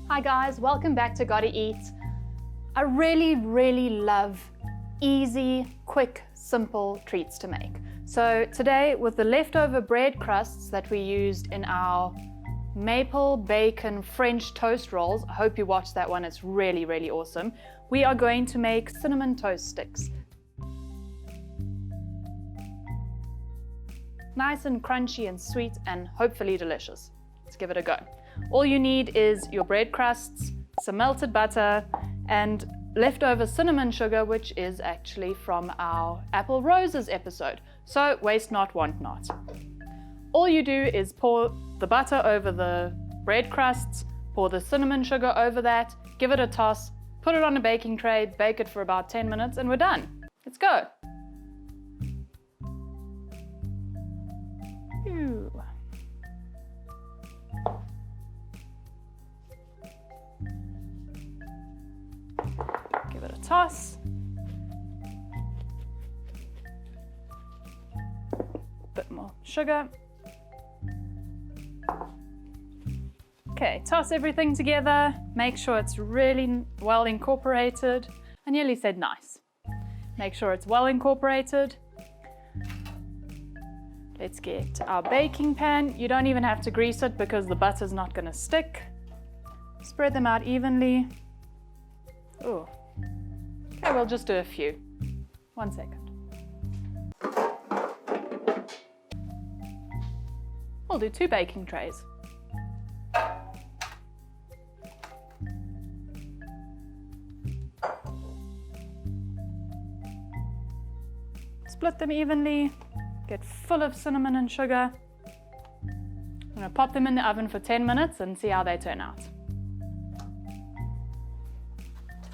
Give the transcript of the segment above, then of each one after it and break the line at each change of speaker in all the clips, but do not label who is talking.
Hi guys, welcome back to Gotta Eat. I really love easy, quick, simple treats to make. So today, with the leftover bread crusts that we used in our maple bacon French toast rolls, I hope you watched that one, it's really awesome. We are going to make cinnamon toast sticks. Nice and crunchy and sweet and hopefully delicious. Let's give it a go. All you need is your bread crusts, some melted butter, and leftover cinnamon sugar, which is actually from our apple roses episode. So waste not, want not. All you do is pour the butter over the bread crusts, pour the cinnamon sugar over that, give it a toss, put it on a baking tray, bake it for about 10 minutes, and we're done. Let's go. Phew. Give it a toss. Bit more sugar. Okay, toss everything together. Make sure it's really well incorporated. I nearly said nice. Make sure it's well incorporated. Let's get our baking pan. You don't even have to grease it because the butter's not going to stick. Spread them out evenly. Ooh. Okay, we'll just do a few. 1 second. We'll do 2 baking trays. Split them evenly. Get full of cinnamon and sugar. I'm going to pop them in the oven for 10 minutes and see how they turn out.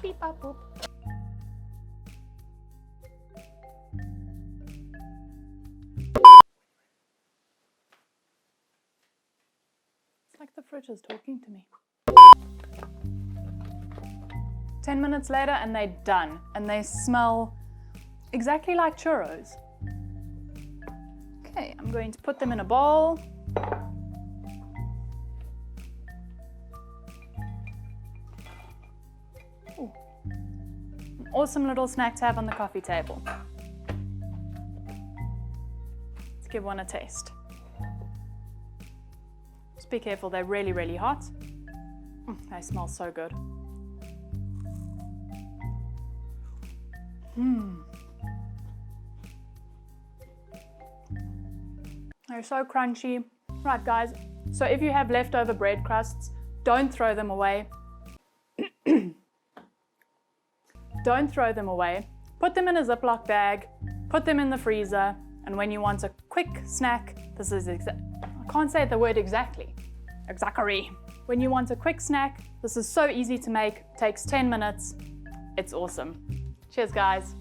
Beep, bop, boop. It's like the fridge is talking to me. 10 minutes later and they're done, and they smell exactly like churros. Okay, I'm going to put them in a bowl. Ooh. An awesome little snack to have on the coffee table. Let's give one a taste. Just be careful, they're really hot. They smell so good. They're so crunchy. Right guys, so if you have leftover bread crusts, don't throw them away. Don't throw them away. Put them in a Ziploc bag, put them in the freezer, and when you want a quick snack, this is I can't say the word exactly. Exactly. When you want a quick snack, this is so easy to make, takes 10 minutes. It's awesome. Cheers guys.